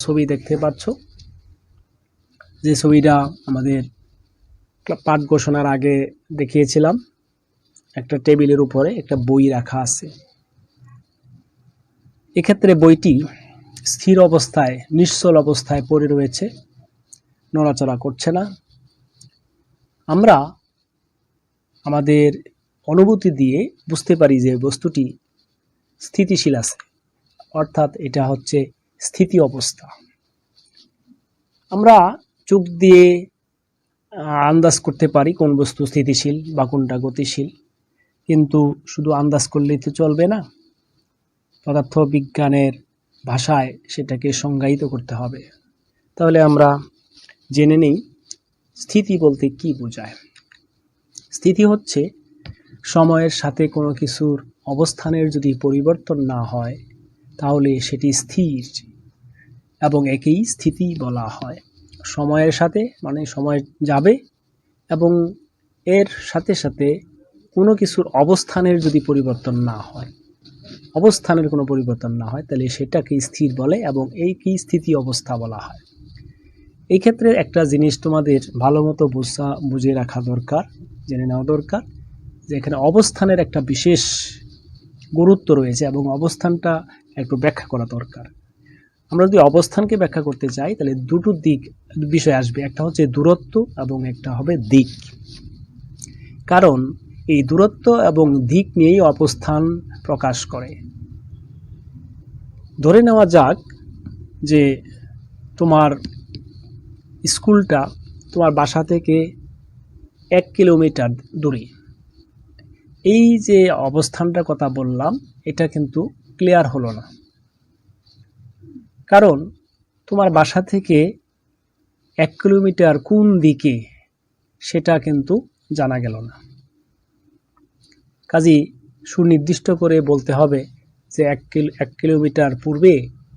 ছবি দেখতে পাচ্ছ, যে ছবিটা আমাদের পাঠ ঘোষণার আগে দেখিয়েছিলাম। একটা টেবিলের উপরে একটা বই রাখা আছে। এক্ষেত্রে বইটি স্থির অবস্থায়, নিশ্চল অবস্থায় পড়ে রয়েছে, নড়াচড়া করছে না। আমরা আমাদের অনুভূতি দিয়ে বুঝতে পারি যে বস্তুটি স্থিতিশীল আছে, অর্থাৎ এটা হচ্ছে স্থিতি অবস্থা। আমরা চোখ দিয়ে আন্দাজ করতে পারি কোন বস্তু স্থিতিশীল বা কোনটা গতিশীল, কিন্তু শুধু আন্দাজ করলেই তো চলবে না। পদার্থ বিজ্ঞানের ভাষায় সেটাকে সংজ্ঞায়িত করতে হবে। তাহলে আমরা জেনে নিই স্থিতি বলতে কি বোঝায়। স্থিতি হচ্ছে সময়ের সাথে কোনো কিছুর অবস্থানের যদি পরিবর্তন না হয় তাহলে সেটি স্থির, এবং একেই স্থিতি বলা হয়। সময়ের সাথে মানে সময় যাবে এবং এর সাথে সাথে কোনো কিছুর অবস্থানের যদি পরিবর্তন না হয়, অবস্থানের কোনো পরিবর্তন না হয়, তাহলে সেটাকে স্থির বলে এবং এইকেই স্থিতি অবস্থা বলা হয়। এই ক্ষেত্রে একটা জিনিস তোমাদের ভালো মতো বুঝে রাখা দরকার, জেনে নেওয়া দরকার, যে এখানে অবস্থানের একটা বিশেষ গুরুত্ব রয়েছে এবং অবস্থানটা একটু ব্যাখ্যা করা দরকার। আমরা যদি অবস্থানকে ব্যাখ্যা করতে চাই তাহলে দুটো বিষয় আসবে, একটা হচ্ছে দূরত্ব এবং একটা হবে দিক। কারণ এই দূরত্ব এবং দিক নিয়েই অবস্থান প্রকাশ করে। ধরে নেওয়া যাক যে তোমার স্কুলটা তোমার বাসা থেকে 1 কিলোমিটার দূরে। এই যে অবস্থানটার কথা বললাম এটা কিন্তু ক্লিয়ার হলো না, কারণ তোমার বাসা থেকে 1 কিলোমিটার কোন দিকে সেটা কিন্তু জানা গেল না। কাজেই সুনির্দিষ্ট করে বলতে হবে যে 1 কিলোমিটার পূর্বে,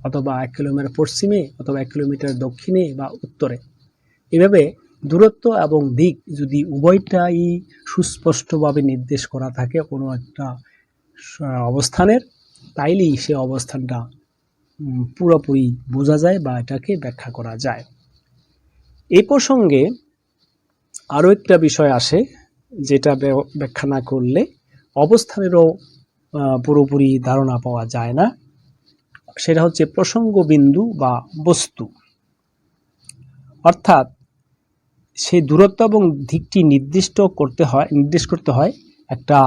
অথবা 1 কিলোমিটার পশ্চিমে, অথবা 1 কিলোমিটার দক্ষিণে বা উত্তরে। এভাবে দূরত্ব এবং দিক যদি উভয়টাই সুস্পষ্টভাবে নির্দেশ করা থাকে কোনো একটা অবস্থানের, তাইলেই সে অবস্থানটা পুরোপুরি বোঝা যায় বা এটাকে ব্যাখ্যা করা যায়। এই প্রসঙ্গে আরও একটা বিষয় আসে যেটা ব্যাখ্যা না করলে অবস্থানেরও পুরোপুরি ধারণা পাওয়া যায় না। সেটা হচ্ছে প্রসঙ্গ বিন্দু বা বস্তু। অর্থাৎ সেই দূরত্ব এবং দিকটি নির্দেশ করতে হয় একটা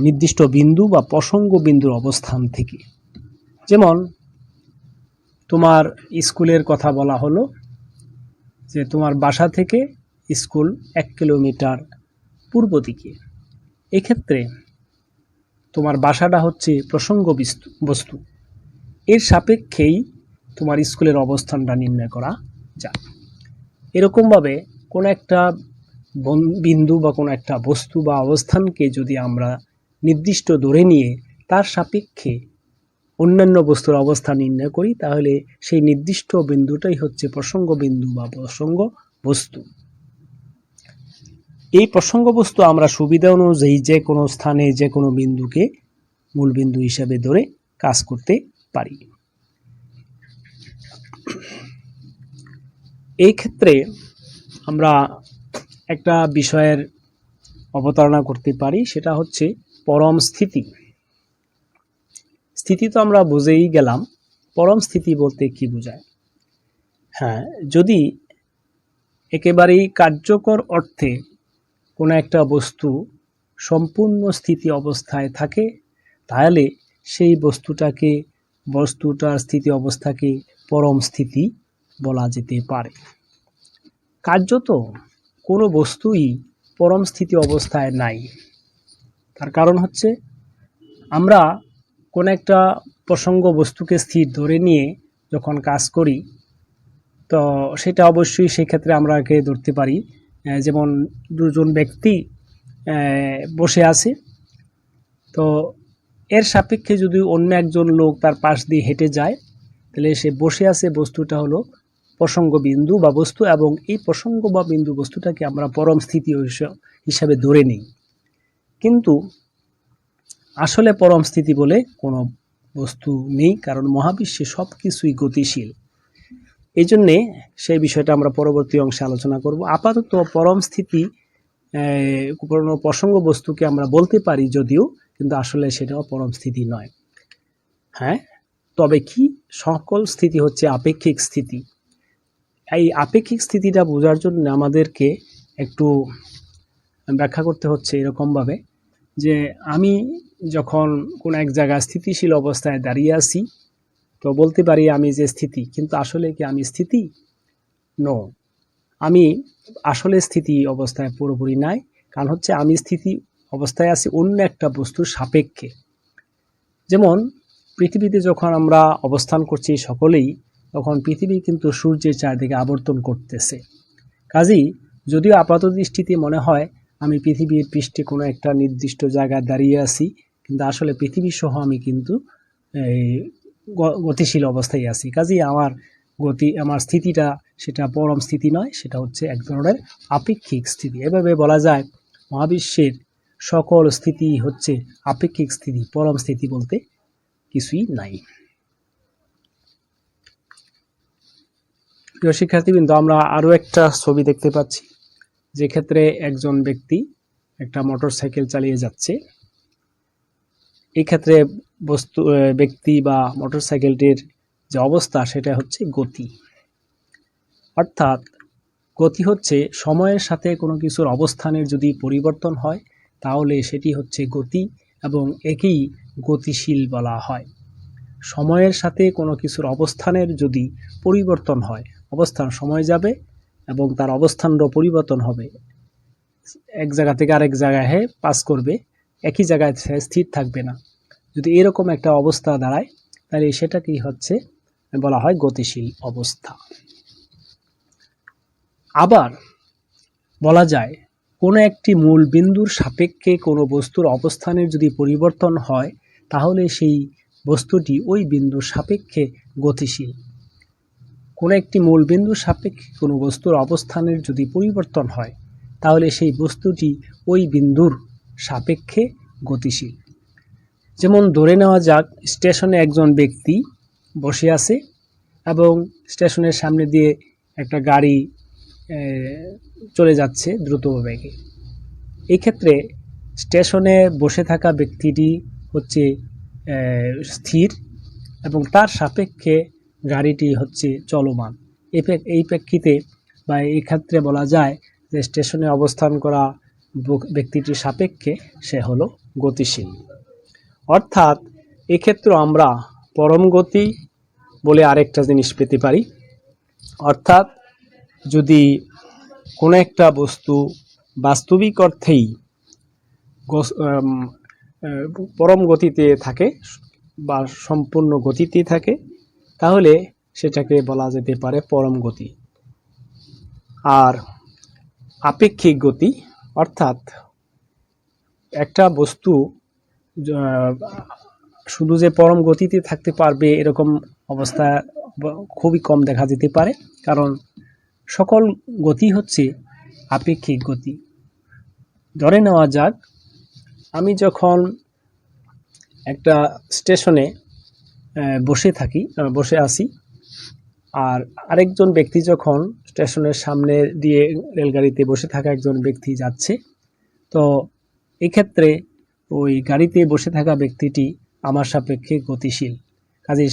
নির্দিষ্ট বিন্দু বা প্রসঙ্গ বিন্দুর অবস্থান থেকে। যেমন তোমার স্কুলের কথা বলা হলো যে তোমার বাসা থেকে স্কুল 1 কিলোমিটার পূর্ব দিকে। এক্ষেত্রে তোমার বাসাটা হচ্ছে প্রসঙ্গ বস্তু, এর সাপেক্ষেই তোমার স্কুলের অবস্থানটা নির্ণয় করা যায়। এরকমভাবে কোনো একটা বিন্দু বা কোনো একটা বস্তু বা অবস্থানকে যদি আমরা নির্দিষ্ট ধরে নিয়ে তার সাপেক্ষে অন্যান্য বস্তুর অবস্থান নির্ণয় করি, তাহলে সেই নির্দিষ্ট বিন্দুটাই হচ্ছে প্রসঙ্গ বিন্দু বা প্রসঙ্গ বস্তু। এই প্রসঙ্গ বস্তু আমরা সুবিধা অনুযায়ী যে কোনো স্থানে যে কোনো বিন্দুকে মূল বিন্দু হিসাবে ধরে কাজ করতে পারি। এই ক্ষেত্রে আমরা একটা বিষয়ের অবতারণা করতে পারি, সেটা হচ্ছে পরম স্থিতি। স্থিতি তো আমরা বুঝেই গেলাম, পরম স্থিতি বলতে কি বোঝায়। হ্যাঁ, যদি একেবারেই কার্যকর অর্থে কোনো একটা বস্তু সম্পূর্ণ স্থিতি অবস্থায় থাকে, তাহলে সেই বস্তুটার স্থিতি অবস্থাকে পরম স্থিতি বলা যেতে পারে। কার্যত কোনো বস্তুই পরম স্থিতি অবস্থায় নাই। তার কারণ হচ্ছে আমরা কোন একটা প্রসঙ্গ বস্তুকে স্থির ধরে নিয়ে যখন কাজ করি, তো সেটা অবশ্যই সেক্ষেত্রে আমরা ধরতে পারি যেমন দুজন ব্যক্তি বসে আছে, তো এর সাপেক্ষে যদি অন্য একজন লোক তার পাশ দিয়ে হেঁটে যায়, তাহলে সে বসে আছে বস্তুটা হলো প্রসঙ্গ বিন্দু বা বস্তু, এবং এই প্রসঙ্গ বা বিন্দু বস্তুটাকে আমরা পরম স্থিতি হিসাবে ধরে নিই। কিন্তু আসলে পরম স্থিতি বলে কোনো বস্তু নেই, কারণ মহাবিশ্বে সব কিছুই গতিশীল। এই জন্যে সেই বিষয়টা আমরা পরবর্তী অংশে আলোচনা করব। আপাতত পরম স্থিতি কোনো প্রসঙ্গ বস্তুকে আমরা বলতে পারি যদিও, কিন্তু আসলে সেটাও পরম স্থিতি নয়। হ্যাঁ, তবে কি সকল স্থিতি হচ্ছে আপেক্ষিক স্থিতি। এই আপেক্ষিক স্থিতিটা বোঝার জন্য আমাদেরকে একটু ব্যাখ্যা করতে হচ্ছে এরকমভাবে যে আমি যখন কোনো এক জায়গায় স্থিতিশীল অবস্থায় দাঁড়িয়ে আছি, তো বলতে পারি আমি যে স্থিতি, কিন্তু আসলে কি আমি স্থিতি? নো, আমি আসলে স্থিতি অবস্থায় পুরোপুরি নাই। কারণ হচ্ছে আমি স্থিতি অবস্থায় আছি অন্য একটা বস্তুর সাপেক্ষে। যেমন পৃথিবীতে যখন আমরা অবস্থান করছি সকলেই, তখন পৃথিবী কিন্তু সূর্যের চারদিকে আবর্তন করতেছে। কাজেই যদিও আপাত দৃষ্টিতে মনে হয় আমি পৃথিবীর পৃষ্ঠে কোনো একটা নির্দিষ্ট জায়গায় দাঁড়িয়ে আছি, কিন্তু আসলে পৃথিবী সহ আমি কিন্তু গতিশীল অবস্থায় আছি। কাজেই আমার স্থিতিটা সেটা পরম স্থিতি নয়, সেটা হচ্ছে এক ধরনের আপেক্ষিক স্থিতি। এভাবে বলা যায় মহাবিশ্বের সকল স্থিতি হচ্ছে আপেক্ষিক স্থিতি, পরম স্থিতি বলতে কিছুই নাই। প্রিয় শিক্ষার্থীবৃন্দ, আমরা আরও একটা ছবি দেখতে পাচ্ছি, যে ক্ষেত্রে একজন ব্যক্তি একটা মোটরসাইকেল চালিয়ে যাচ্ছে। এই ক্ষেত্রে ব্যক্তি বা মোটরসাইকেলটির যে অবস্থা সেটা হচ্ছে গতি। অর্থাৎ গতি হচ্ছে সময়ের সাথে কোনো কিছুর অবস্থানের যদি পরিবর্তন হয় তাহলে সেটি হচ্ছে গতি, এবং একেই গতিশীল বলা হয়। সময়ের সাথে কোনো কিছুর অবস্থানের যদি পরিবর্তন হয়, অবস্থান সময় যাবে এবং তার অবস্থানও পরিবর্তন হবে, এক জায়গা থেকে আরেক জায়গায় পাস করবে, একই জায়গায় স্থির থাকবে না। যদি এরকম একটা অবস্থা দাঁড়ায় তাহলে সেটাকেই হচ্ছে বলা হয় গতিশীল অবস্থা। আবার বলা যায় কোনো একটি মূল বিন্দুর সাপেক্ষে কোনো বস্তুর অবস্থানের যদি পরিবর্তন হয় তাহলে সেই বস্তুটি ওই বিন্দুর সাপেক্ষে গতিশীল। কোনো একটি মূল বিন্দুর সাপেক্ষে কোনো বস্তুর অবস্থানের যদি পরিবর্তন হয় তাহলে সেই বস্তুটি ওই বিন্দুর সাপেক্ষে গতিশীল। যেমন ধরে নেওয়া যাক স্টেশনে একজন ব্যক্তি বসে আছে এবং স্টেশনের সামনে দিয়ে একটা গাড়ি চলে যাচ্ছে দ্রুত বেগে। এই ক্ষেত্রে স্টেশনে বসে থাকা ব্যক্তিটি হচ্ছে স্থির এবং তার সাপেক্ষে গাড়িটি হচ্ছে চলমান। এই প্রেক্ষিতে বা এই ক্ষেত্রে বলা যায় যে স্টেশনে অবস্থান করা ব্যক্তিটির সাপেক্ষে সে হলো গতিশীল। অর্থাৎ এক্ষেত্রে আমরা পরম গতি বলে আরেকটা জিনিস পেতে পারি। অর্থাৎ যদি কোনো একটা বস্তু বাস্তবিক অর্থেই পরম গতিতে থাকে বা সম্পূর্ণ গতিতে থাকে তাহলে সেটাকে বলা যেতে পারে পরম গতি। আর আপেক্ষিক গতি অর্থাৎ একটা বস্তু শুধু যে পরম গতিতে থাকতে পারবে এরকম অবস্থা খুবই কম দেখা যেতে পারে, কারণ সকল গতি হচ্ছে আপেক্ষিক গতি। ধরে নেওয়া যাক আমি যখন একটা স্টেশনে বসে আছি আর আরেকজন ব্যক্তি যখন স্টেশনের সামনে দিয়ে রেলগাড়িতে বসে থাকা একজন ব্যক্তি যাচ্ছে, তো এক্ষেত্রে ওই গাড়িতে বসে থাকা ব্যক্তিটি আমার সাপেক্ষে গতিশীল, কাজেই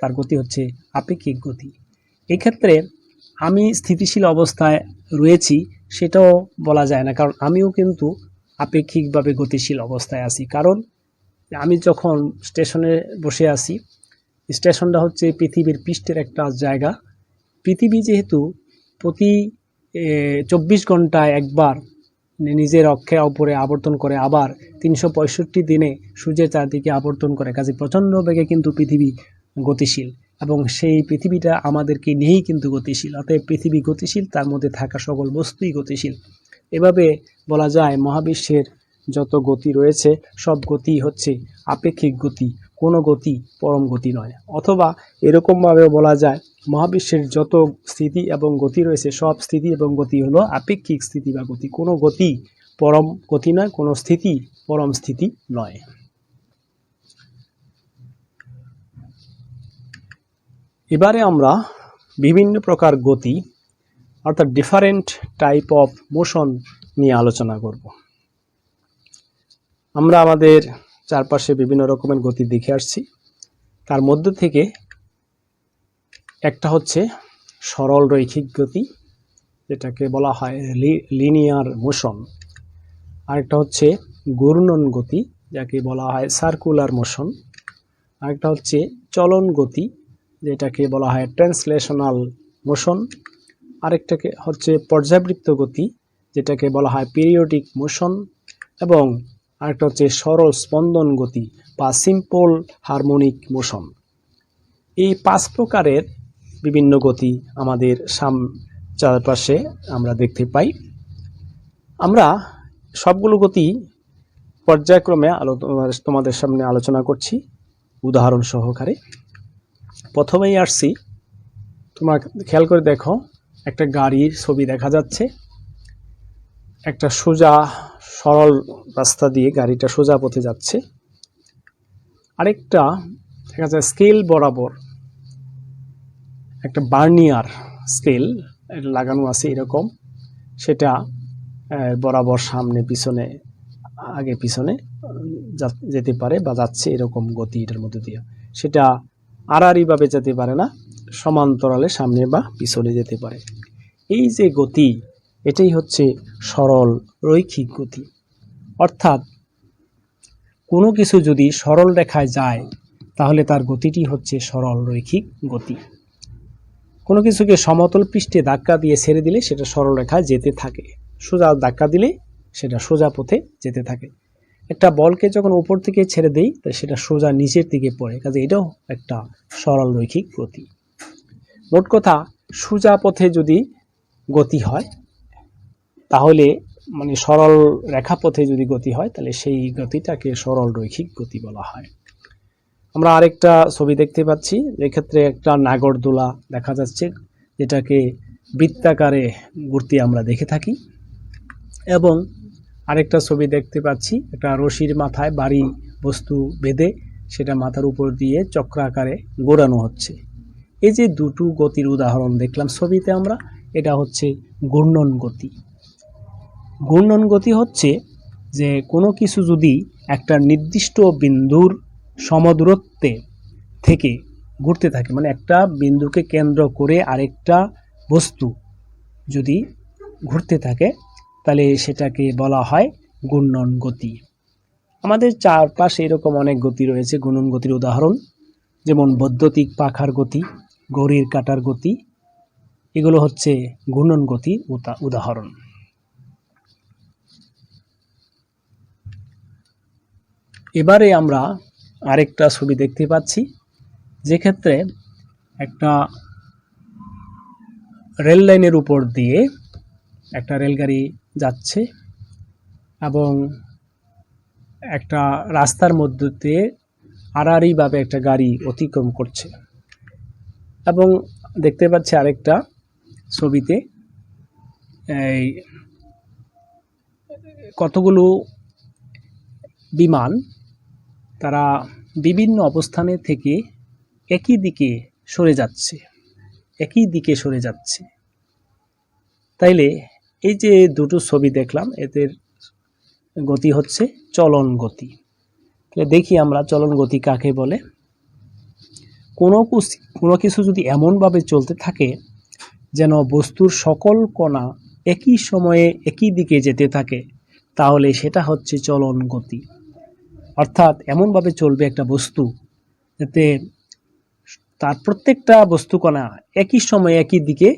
তার গতি হচ্ছে আপেক্ষিক গতি। এক্ষেত্রে আমি স্থিতিশীল অবস্থায় রয়েছি সেটাও বলা যায় না, কারণ আমিও কিন্তু আপেক্ষিকভাবে গতিশীল অবস্থায় আছি। কারণ আমি যখন স্টেশনে বসে আছি, স্টেশনটা হচ্ছে পৃথিবীর পৃষ্ঠের একটা জায়গা। পৃথিবী যেহেতু প্রতি 24 ঘন্টায় একবার নিজের অক্ষের উপরে আবর্তন করে, আবার 365 দিনে সূর্যের চারদিকে আবর্তন করে, কাজে প্রচণ্ড বেগে কিন্তু পৃথিবী গতিশীল এবং সেই পৃথিবীটা আমাদেরকে নিয়েই কিন্তু গতিশীল। অতএব পৃথিবী গতিশীল, তার মধ্যে থাকা সকল বস্তুই গতিশীল। এভাবে বলা যায় মহাবিশ্বের যত গতি রয়েছে সব গতি হচ্ছে আপেক্ষিক গতি, কোনো গতি পরম গতি নয়। অথবা এরকমভাবেও বলা যায় মহাবিশ্বের যত স্থিতি এবং গতি রয়েছে সব স্থিতি এবং গতি হলো আপেক্ষিক স্থিতি বা গতি, কোনো গতি পরম গতি নয়, কোনো স্থিতি পরম স্থিতি নয়। এবারে আমরা বিভিন্ন প্রকার গতি অর্থাৎ ডিফারেন্ট টাইপ অফ মোশন নিয়ে আলোচনা করব। আমরা আমাদের চারপাশে বিভিন্ন রকমের গতি দেখে আসছি। তার মধ্য থেকে একটা হচ্ছে সরল রৈখিক গতি, যেটাকে বলা হয় লিনিয়ার মোশন। আরেকটা হচ্ছে ঘূর্ণন গতি, যাকে বলা হয় সার্কুলার মোশন। আরেকটা হচ্ছে চলন গতি, যেটাকে বলা হয় ট্রান্সলেশনাল মোশন। আরেকটাকে হচ্ছে পর্যাবৃত্ত গতি, যেটাকে বলা হয় পিরিয়ডিক মোশন। এবং আরেকটা হচ্ছে সরল স্পন্দন গতি বা সিম্পল হারমোনিক মোশন। এই 5 প্রকারের বিভিন্ন গতি আমাদের চারপাশে আমরা দেখতে পাই। আমরা সবগুলো গতি পর্যায়ক্রমে তোমাদের সামনে আলোচনা করছি উদাহরণ সহকারে। প্রথমেই আসছি, তোমরা খেয়াল করে দেখো, একটা গাড়ির ছবি দেখা যাচ্ছে। একটা সোজা সরল রাস্তা দিয়ে গাড়িটা সোজা পথে যাচ্ছে। আরেকটা দেখা যায় স্কেল বরাবর একটা বার্নিয়ার স্কেল লাগানো আছে এরকম, সেটা বরাবর সামনে পিছনে আগে পিছনে যেতে পারে বা যাচ্ছে এরকম গতি এটার মধ্যে দিয়ে। সেটা আড়াআড়িভাবে যেতে পারে না, সমান্তরালে সামনে বা পিছনে যেতে পারে। এই যে গতি, এটাই হচ্ছে সরল রৈখিক গতি। অর্থাৎ কোনো কিছু যদি সরল রেখায় যায় তাহলে তার গতিটি হচ্ছে সরল রৈখিক গতি। কোনো কিছুকে সমতল পৃষ্ঠে ধাক্কা দিয়ে ছেড়ে দিলে সেটা সরল রেখায় যেতে থাকে, সোজা ধাক্কা দিলে সেটা সোজা পথে যেতে থাকে। একটা বলকে যখন উপর থেকে ছেড়ে দেই তাই সেটা সোজা নিচের দিকে পড়ে, কাজে এটাও একটা সরল রৈখিক গতি। মোট কথা, সোজা পথে যদি গতি হয় তাহলে মানে সরল রেখা পথে যদি গতি হয় তাহলে সেই গতিটাকে সরল রৈখিক গতি বলা হয়। আমরা আরেকটা ছবি দেখতে পাচ্ছি, এক্ষেত্রে একটা নাগরদোলা দেখা যাচ্ছে, যেটাকে বৃত্তাকারে ঘুরতে আমরা দেখে থাকি। এবং আরেকটা ছবি দেখতে পাচ্ছি, একটা রশির মাথায় ভারী বস্তু বেঁধে সেটা মাথার উপর দিয়ে চক্রাকারে ঘোরানো হচ্ছে। এই যে দুটো গতির উদাহরণ দেখলাম ছবিতে আমরা, এটা হচ্ছে ঘূর্ণন গতি। ঘূর্ণন গতি হচ্ছে যে কোনো কিছু যদি একটা নির্দিষ্ট বিন্দুর সমদূরত্বে থেকে ঘুরতে থাকে, মানে একটা বিন্দুকে কেন্দ্র করে আরেকটা বস্তু যদি ঘুরতে থাকে তাহলে সেটাকে বলা হয় ঘূর্ণন গতি। আমাদের চারপাশে এরকম অনেক গতি রয়েছে ঘূর্ণন গতির উদাহরণ, যেমন বৈদ্যুতিক পাখার গতি, ঘড়ির কাঁটার গতি, এগুলো হচ্ছে ঘূর্ণন গতির উদাহরণ। এবারে আমরা আরেকটা ছবি দেখতে পাচ্ছি, যেক্ষেত্রে একটা রেল লাইনের উপর দিয়ে একটা রেলগাড়ি যাচ্ছে এবং একটা রাস্তার মধ্য দিয়ে আড়াআড়িভাবে একটা গাড়ি অতিক্রম করছে। এবং দেখতে পাচ্ছি আরেকটা ছবিতে এই কতগুলো বিমান তারা বিভিন্ন অবস্থানে থেকে একই দিকে সরে যাচ্ছে। তাইলে এই যে দুটো ছবি দেখলাম, এদের গতি হচ্ছে চলন গতি। দেখি আমরা চলন গতি কাকে বলে। কোনো কিছু যদি এমনভাবে চলতে থাকে যেন বস্তুর সকল কণা একই সময়ে একই দিকে যেতে থাকে, তাহলে সেটা হচ্ছে চলন গতি। অর্থাৎ এমনভাবে চলবে একটা বস্তু যাতে তার প্রত্যেকটা বস্তু কণা একই সময়ে একই দিকে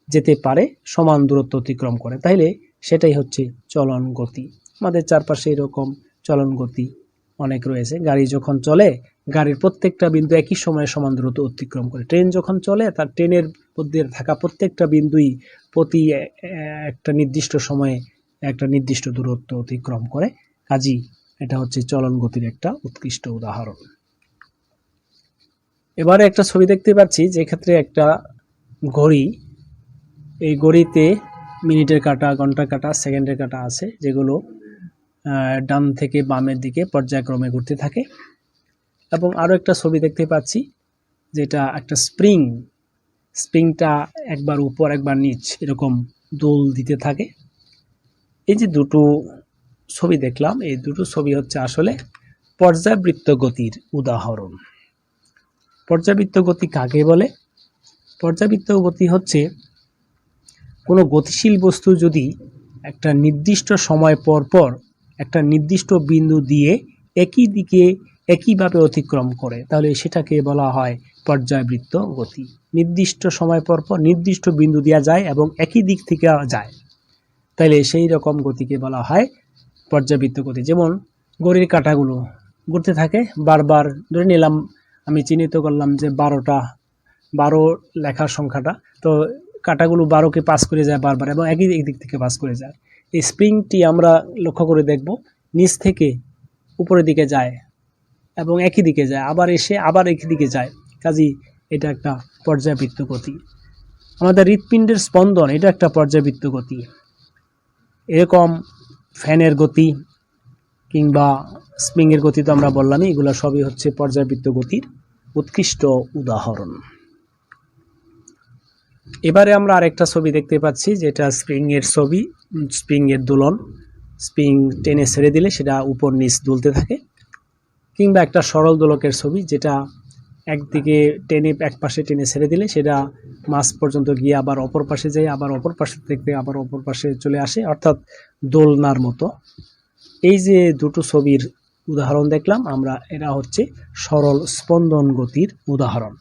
যেতে পারে, সমান দূরত্ব অতিক্রম করে, তাইলে সেটাই হচ্ছে চলন গতি। আমাদের চারপাশে এরকম চলন গতি অনেক রয়েছে। গাড়ি যখন চলে, গাড়ির প্রত্যেকটা বিন্দু একই সময়ে সমান দূরত্ব অতিক্রম করে। ট্রেন যখন চলে, তার ট্রেনের মধ্যে থাকা প্রত্যেকটা বিন্দুই প্রতি একটা নির্দিষ্ট সময়ে একটা নির্দিষ্ট দূরত্ব অতিক্রম করে। কাজেই এটা হচ্ছে চলন গতির একটা উৎকৃষ্ট উদাহরণ। এবারে একটা ছবি দেখতে পাচ্ছি, যে ক্ষেত্রে একটা ঘড়ি, এই ঘড়িতে মিনিটের কাঁটা, ঘন্টার কাঁটা, সেকেন্ডের কাঁটা আছে, যেগুলো ডান থেকে বামের দিকে পর্যায়ক্রমে ঘুরতে থাকে। এবং আরও একটা ছবি দেখতে পাচ্ছি, যেটা একটা স্প্রিংটা একবার উপর একবার নিচ এরকম দোল দিতে থাকে। এই যে দুটো ছবি দেখলাম, এই দুটো ছবি হচ্ছে আসলে পর্যাবৃত্ত গতির উদাহরণ। পর্যাবৃত্ত গতি কাকে বলে? পর্যাবৃত্ত গতি হচ্ছে কোনো গতিশীল বস্তু যদি একটা নির্দিষ্ট সময় পর পর একটা নির্দিষ্ট বিন্দু দিয়ে একই দিকে একইভাবে অতিক্রম করে, তাহলে সেটাকে বলা হয় পর্যায়বৃত্ত গতি। নির্দিষ্ট সময় পর পর নির্দিষ্ট বিন্দু দেওয়া যায় এবং একই দিক থেকে যায়, তাহলে সেই রকম গতিকে বলা হয় পর্যাবৃত্ত গতি। যেমন ঘড়ির কাঁটাগুলো ঘুরতে থাকে, বারবার ধরে নিলাম আমি চিহ্নিত করলাম যে 12 লেখার সংখ্যাটা, তো কাঁটাগুলো 12কে পাস করে যায় বারবার এবং একই দিক থেকে পাস করে যায়। এই স্প্রিংটি আমরা লক্ষ্য করে দেখব, নিচ থেকে উপরের দিকে যায় এবং একই দিকে যায়, আবার এসে আবার একই দিকে যায়, কাজেই এটা একটা পর্যাবৃত্ত গতি। আমাদের হৃৎপিণ্ডের স্পন্দন, এটা একটা পর্যাবৃত্ত গতি। এরকম ফ্যানের গতি কিংবা স্প্রিংয়ের গতি তো আমরা বললামই, এগুলো সবই হচ্ছে পর্যাবৃত্ত গতির উৎকৃষ্ট উদাহরণ। এবারে আমরা আরেকটা ছবি দেখতে পাচ্ছি, যেটা স্প্রিংয়ের ছবি। স্প্রিংয়ের দোলন, স্প্রিং টেনে ছেড়ে দিলে সেটা উপর নিচ দুলতে থাকে। কিংবা একটা সরল দোলকের ছবি, যেটা একদিকে টেনে এক পাশে টেনে ছেড়ে দিলে সেটা মাঝ পর্যন্ত গিয়ে আবার অপর পাশে যায়, আবার অপর পাশে থেকে আবার অপর পাশে চলে আসে, অর্থাৎ দোলনার মতো। এই যে দুটো ছবির উদাহরণ দেখলাম আমরা, এরা হচ্ছে সরল স্পন্দন গতির উদাহরণ।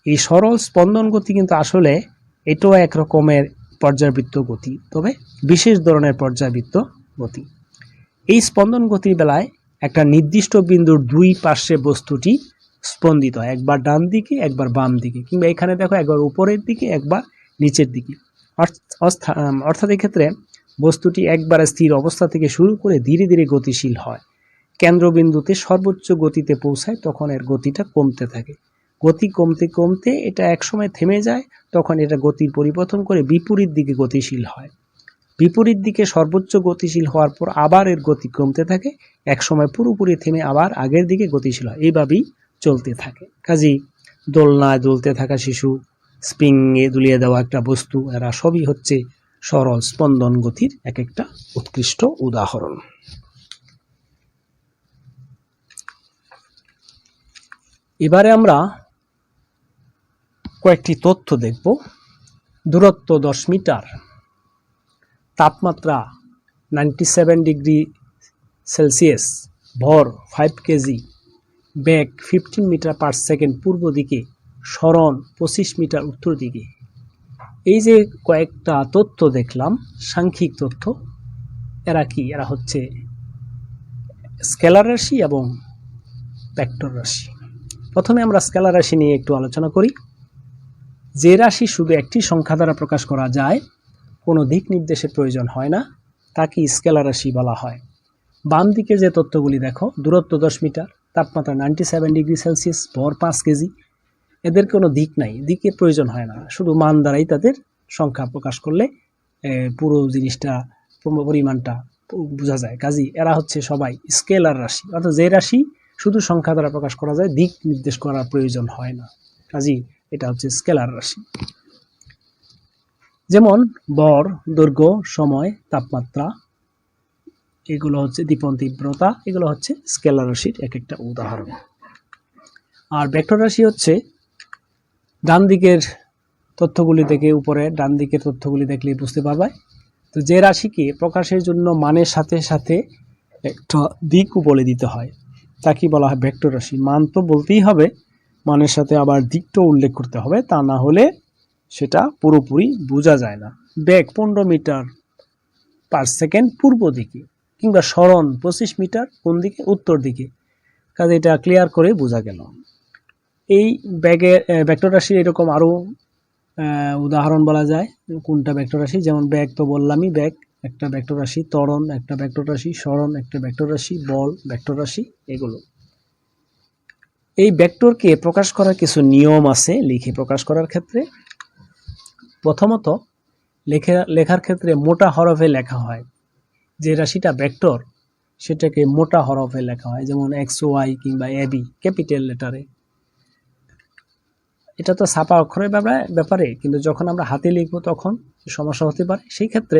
এই সরল স্পন্দন গতি কিন্তু আসলে এটাও এক রকমের পর্যাবৃত্ত গতি, তবে বিশেষ ধরনের পর্যাবৃত্ত গতি। এই স্পন্দন গতির বেলায় একটা নির্দিষ্ট বিন্দুর দুই পার্শ্বে বস্তুটি স্পন্দিত হয়, একবার ডান দিকে একবার বাম দিকে, কিংবা এখানে দেখো একবার উপরের দিকে একবার নিচের দিকে। অর্থাৎ এক্ষেত্রে বস্তুটি একবার স্থির অবস্থা থেকে শুরু করে ধীরে ধীরে গতিশীল হয়, কেন্দ্রবিন্দুতে সর্বোচ্চ গতিতে পৌঁছায়, তখন এর গতিটা কমতে থাকে। গতি কমতে কমতে এটা একসময় থেমে যায়, তখন এটা গতির পরিবর্তন করে বিপরীত দিকে গতিশীল হয়। বিপরীত দিকে সর্বোচ্চ গতিশীল হওয়ার পর আবার এর গতি কমতে থাকে, একসময় পুরোপুরি থেমে আবার আগের দিকে গতিশীল হয়, এইভাবেই চলতে থাকে। কাজেই দোলনায় দুলতে থাকা শিশু, স্প্রিংয়ে দুলিয়ে দেওয়া একটা বস্তু, এরা সবই হচ্ছে সরল স্পন্দন গতির এক একটা উৎকৃষ্ট উদাহরণ। এবারে আমরা কয়েকটি তথ্য দেখব। দূরত্ব 10 মিটার, তাপমাত্রা 97 ডিগ্রি সেলসিয়াস, ভর 5 কেজি, বেগ 15 মিটার পার সেকেন্ড পূর্ব দিকে, সরণ 25 মিটার উত্তর দিকে। এই যে কয়েকটা তথ্য দেখলাম, সাংখ্যিক তথ্য, এরা কি? এরা হচ্ছে স্কেলার রাশি এবং ভেক্টর রাশি। প্রথমে আমরা স্কেলার রাশি নিয়ে একটু আলোচনা করি। যে রাশি শুধু একটি সংখ্যা দ্বারা প্রকাশ করা যায়, কোনো দিক নির্দেশের প্রয়োজন হয় না, তাকে স্কেলার রাশি বলা হয়। বাম দিকে যে তথ্যগুলি দেখো, দূরত্ব 10 মিটার, তাপমাত্রা 97 ডিগ্রি সেলসিয়াস, ভর 5 কেজি, এদের কোনো দিক নাই, দিকের প্রয়োজন হয় না, শুধু মান দ্বারাই তাদের সংখ্যা প্রকাশ করলে পুরো জিনিসটা পরিমাণটা বোঝা যায়। কাজেই এরা হচ্ছে সবাই স্কেলার রাশি, অর্থাৎ যে রাশি শুধু সংখ্যা দ্বারা প্রকাশ করা যায়, দিক নির্দেশ করার প্রয়োজন হয় না, কাজেই এটা হচ্ছে স্কেলার রাশি। যেমন ভর, দৈর্ঘ্য, সময়, তাপমাত্রা, এগুলো হচ্ছে দীপন তীব্রতা, এগুলো হচ্ছে স্কেলার রাশির এক একটা উদাহরণ। আর ভেক্টর রাশি হচ্ছে ডান দিকের তথ্যগুলি থেকে, উপরে ডান দিকের তথ্যগুলি দেখলে বুঝতে পারবে। তো যে রাশিকে প্রকাশের জন্য মানের সাথে সাথে একটা দিকও বলে দিতে হয়, তাকে বলা হয় ভেক্টর রাশি। মান তো বলতেই হবে, মানের সাথে আবার দিকটাও উল্লেখ করতে হবে, তা না হলে সেটা পুরোপুরি বোঝা যায় না। বেগ 15 মিটার পার সেকেন্ড পূর্ব দিকে, কিংবা সরণ 25 মিটার কোন দিকে? উত্তর দিকে। কাজে এটা ক্লিয়ার করে বোঝা গেল। এই ভেক্টর রাশির এরকম আরও উদাহরণ বলা যায়। কোনটা ভেক্টর রাশি? যেমন বেগ তো বললামই, বেগ একটা ভেক্টর রাশি, ত্বরণ একটা ভেক্টর রাশি, সরণ একটা ভেক্টর রাশি, বল ভেক্টর রাশি, এগুলো। এই ভেক্টরকে প্রকাশ করার কিছু নিয়ম আছে লিখে প্রকাশ করার ক্ষেত্রে। প্রথমত, লেখার ক্ষেত্রে মোটা হরফে লেখা হয়। যে রাশিটা ভেক্টর সেটাকে মোটা হরফে লেখা হয়, যেমন XY কিংবা AB ক্যাপিটাল লেটারে। এটা তো ছাপা অক্ষরের ব্যাপারে, কিন্তু যখন আমরা হাতে লিখবো তখন সমস্যা হতে পারে। সেই ক্ষেত্রে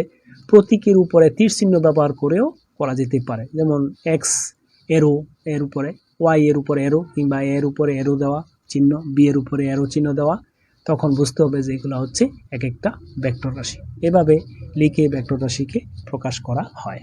প্রতীকের উপরে তীর চিহ্ন ব্যবহার করেও করা যেতে পারে। যেমন এক্স এরো এর উপরে, ওয়াই এর উপরে এরো, কিংবা এর উপরে এরো দেওয়া চিহ্ন, বি এর উপরে এরো চিহ্ন দেওয়া, তখন বুঝতে হবে যে এগুলো হচ্ছে এক একটা ভেক্টর রাশি। এভাবে লিখে ভেক্টর রাশিকে প্রকাশ করা হয়।